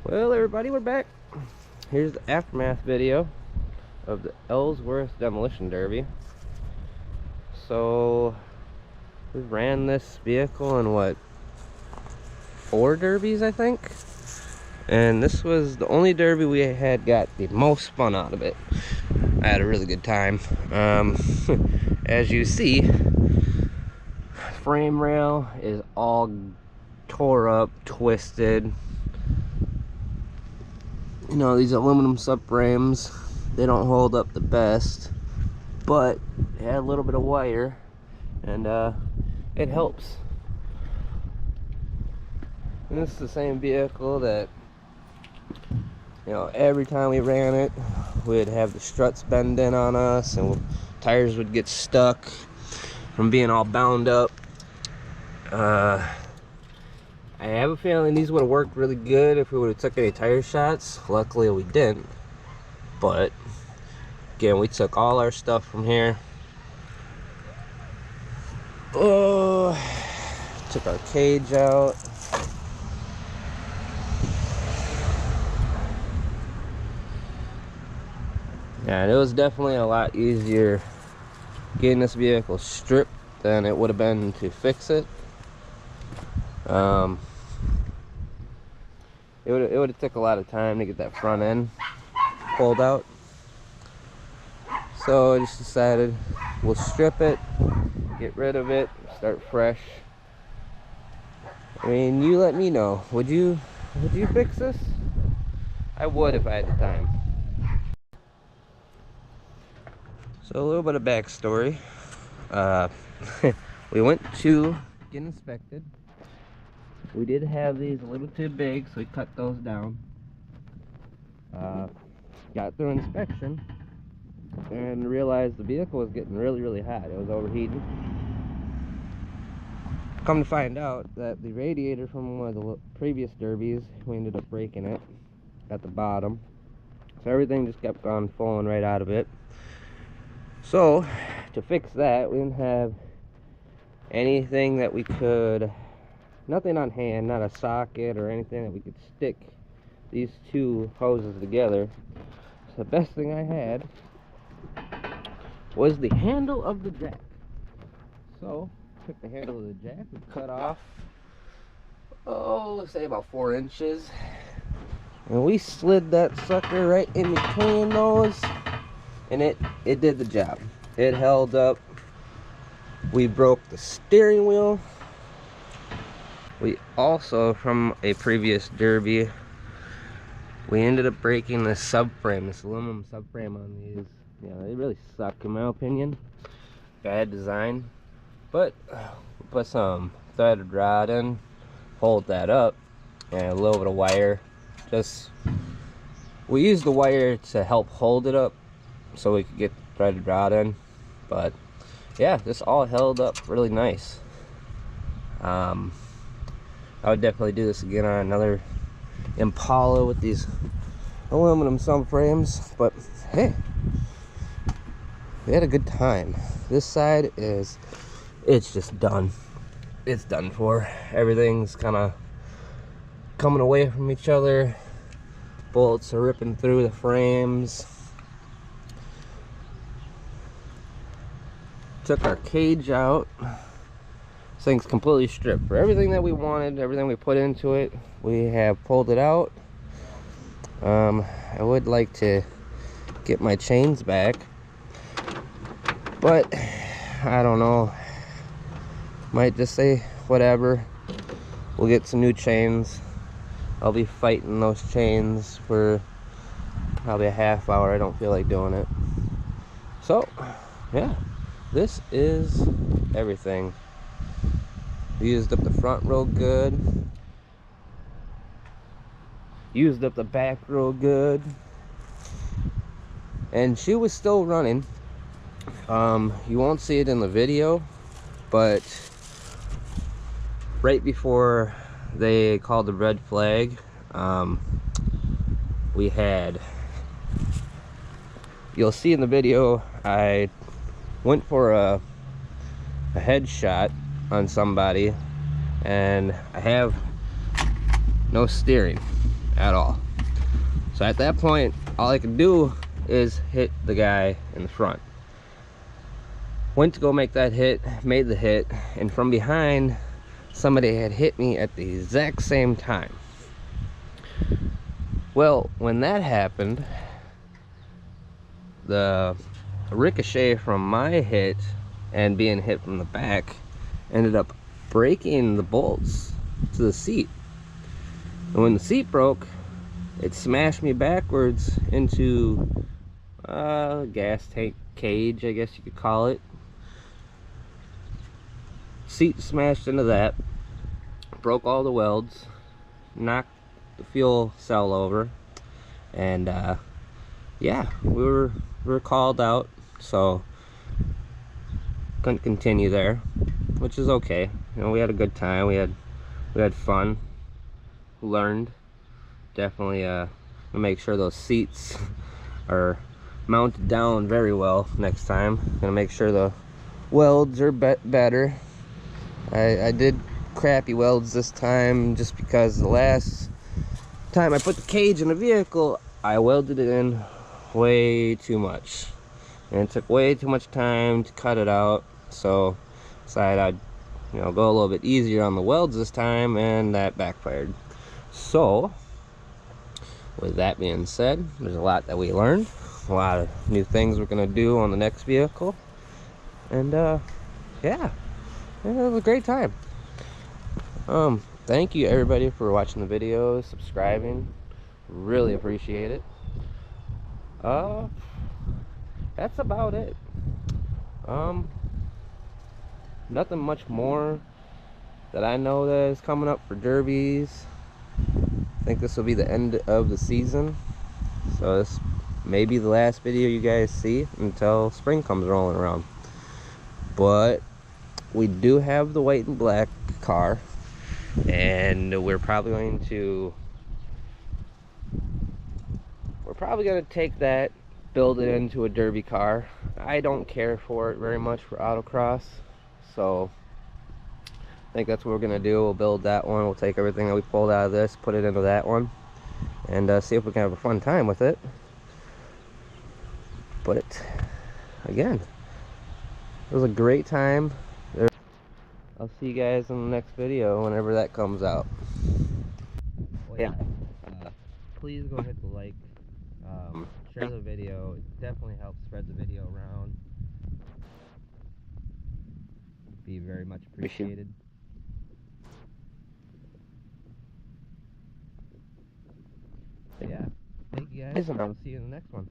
Well, everybody, we're back. Here's the aftermath video of the Ellsworth Demolition Derby. So, we ran this vehicle in what, 4 derbies, I think? And this was the only derby we had got the most fun out of it. I had a really good time. As you see, frame rail is all tore up, twisted. You know, these aluminum subframes, they don't hold up the best, but it had a little bit of wire, and it helps. And this is the same vehicle that, you know, every time we ran it, we'd have the struts bend in on us, and tires would get stuck from being all bound up. I have a feeling these would have worked really good if we would have took any tire shots. Luckily we didn't. But again, we took all our stuff from here. Oh, took our cage out. Yeah, and it was definitely a lot easier getting this vehicle stripped than it would have been to fix it. It would have took a lot of time to get that front end pulled out. So I just decided we'll strip it, get rid of it, start fresh. I mean, you let me know. Would you fix this? I would if I had the time. So a little bit of backstory. We went to get inspected. We did have these a little too big, so we cut those down. Got through inspection and realized the vehicle was getting really hot. It was overheating. Come to find out that the radiator from one of the previous derbies, we ended up breaking it at the bottom. So everything just kept on falling right out of it. So to fix that, we didn't have anything that we could, nothing on hand, not a socket or anything that we could stick these two hoses together. So the best thing I had was the handle of the jack. So took the handle of the jack and cut off, let's say about 4 inches, and we slid that sucker right in between those, and it did the job. It held up. We broke the steering wheel. We also, from a previous derby, we ended up breaking this subframe, this aluminum subframe on these. You know, they really suck in my opinion. Bad design. But we put some threaded rod in, hold that up, and a little bit of wire. We used the wire to help hold it up so we could get the threaded rod in. But yeah, this all held up really nice. I would definitely do this again on another Impala with these aluminum subframes, but hey, we had a good time. This side it's just done. It's done for. Everything's kind of coming away from each other. Bolts are ripping through the frames. Took our cage out. This thing's completely stripped. For everything that we wanted, everything we put into it, we have pulled it out. I would like to get my chains back, but I don't know. Might just say whatever. We'll get some new chains. I'll be fighting those chains for probably a half hour. I don't feel like doing it. So yeah, this is everything. We used up the front real good. Used up the back real good. And she was still running. You won't see it in the video, but right before they called the red flag, we had, you'll see in the video, I went for a headshot on somebody, and I have no steering. at all. So at that point, all I could do is hit the guy in the front. Went to go make that hit, made the hit, and from behind, somebody had hit me at the exact same time. Well, when that happened, the ricochet from my hit and being hit from the back ended up breaking the bolts to the seat. And when the seat broke, it smashed me backwards into a gas tank cage, I guess you could call it. Seat smashed into that, broke all the welds, knocked the fuel cell over, and yeah, we were called out, so couldn't continue there, which is okay. You know, we had a good time. We had fun. Learned. Definitely make sure those seats are mounted down very well next time. Gonna make sure the welds are better. I did crappy welds this time just because the last time I put the cage in the vehicle, I welded it in way too much, and it took way too much time to cut it out. So decided I'd go a little bit easier on the welds this time, and that backfired. So with that being said, there's a lot that we learned, a lot of new things we're gonna do on the next vehicle, and yeah, it was a great time. Thank you everybody for watching the video, subscribing, really appreciate it. That's about it. Nothing much more that I know that is coming up for derbies. I think this will be the end of the season, so this may be the last video you guys see until spring comes rolling around. But we do have the white and black car, and we're probably going to take that, build it into a derby car. I don't care for it very much for autocross, so I think that's what we're gonna do. We'll build that one. We'll take everything that we pulled out of this, put it into that one, and see if we can have a fun time with it. But again, it was a great time. I'll see you guys in the next video whenever that comes out. Well, yeah, please go hit the like, share the video. It definitely helps spread the video around. Be very much appreciated. But yeah, thank you guys, and I'll see you in the next one.